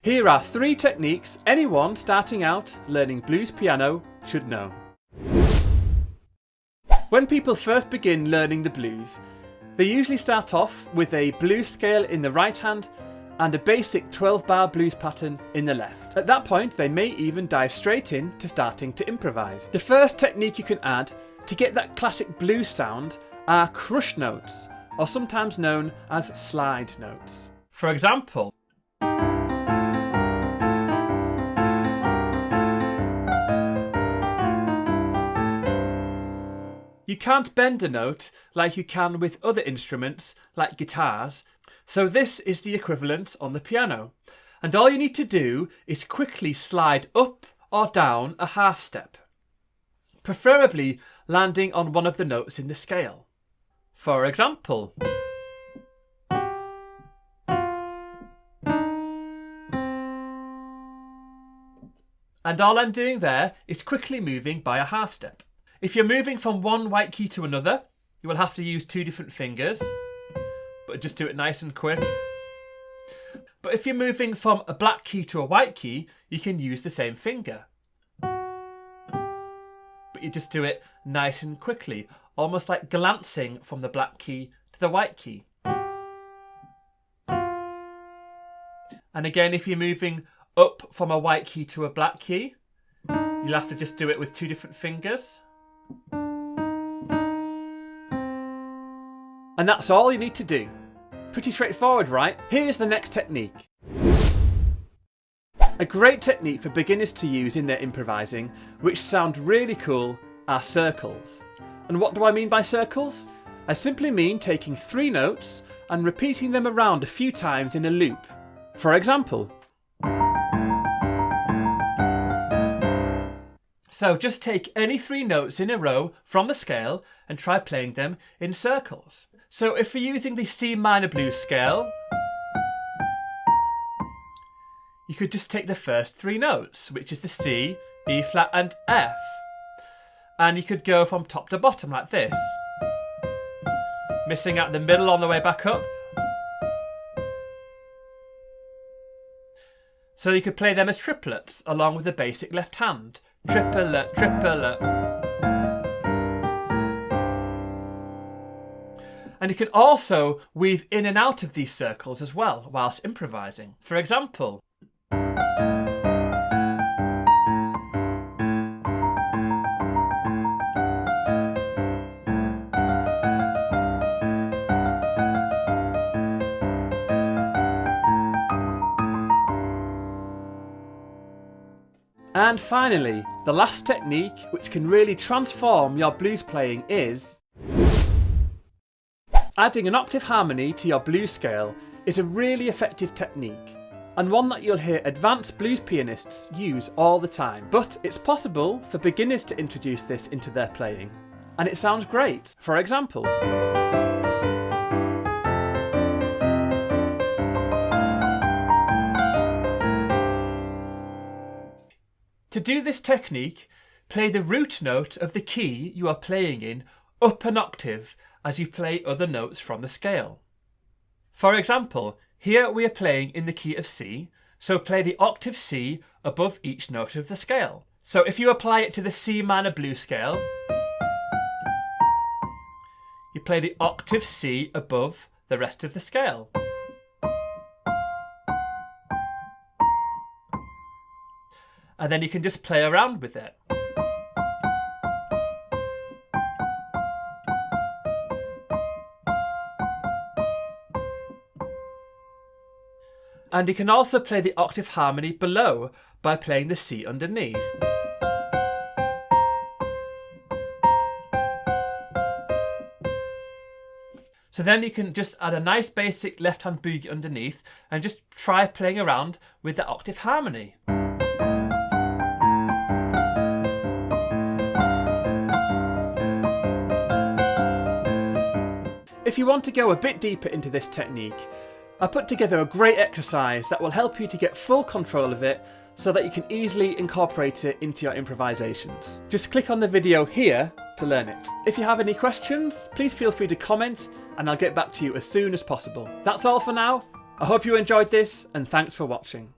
Here are 3 techniques anyone starting out learning blues piano should know. When people first begin learning the blues, they usually start off with a blues scale in the right hand and a basic 12-bar blues pattern in the left. At that point, they may even dive straight in to starting to improvise. The first technique you can add to get that classic blues sound are crush notes, or sometimes known as slide notes. For example, you can't bend a note like you can with other instruments like guitars, so this is the equivalent on the piano. And all you need to do is quickly slide up or down a half step, preferably landing on one of the notes in the scale. For example, and all I'm doing there is quickly moving by a half step. If you're moving from one white key to another, you will have to use 2 different fingers, but just do it nice and quick. But if you're moving from a black key to a white key, you can use the same finger. But you just do it nice and quickly, almost like glancing from the black key to the white key. And again, if you're moving up from a white key to a black key, you'll have to just do it with 2 different fingers. And that's all you need to do. Pretty straightforward, right? Here's the next technique. A great technique for beginners to use in their improvising, which sound really cool, are circles. And what do I mean by circles? I simply mean taking 3 notes and repeating them around a few times in a loop. For example, so just take any 3 notes in a row from the scale and try playing them in circles. So if we're using the C minor blues scale, you could just take the first 3 notes, which is the C, B flat and F. And you could go from top to bottom like this, missing out the middle on the way back up. So you could play them as triplets along with the basic left hand. Triplet, triplet. And you can also weave in and out of these circles as well whilst improvising. For example, and finally, the last technique which can really transform your blues playing is adding an octave harmony to your blues scale is a really effective technique, and one that you'll hear advanced blues pianists use all the time. But it's possible for beginners to introduce this into their playing, and it sounds great. For example, to do this technique, play the root note of the key you are playing in up an octave as you play other notes from the scale. For example, here we are playing in the key of C, so play the octave C above each note of the scale. So if you apply it to the C minor blues scale, you play the octave C above the rest of the scale. And then you can just play around with it. And you can also play the octave harmony below by playing the C underneath. So then you can just add a nice basic left hand boogie underneath and just try playing around with the octave harmony. If you want to go a bit deeper into this technique, I put together a great exercise that will help you to get full control of it so that you can easily incorporate it into your improvisations. Just click on the video here to learn it. If you have any questions, please feel free to comment and I'll get back to you as soon as possible. That's all for now. I hope you enjoyed this and thanks for watching.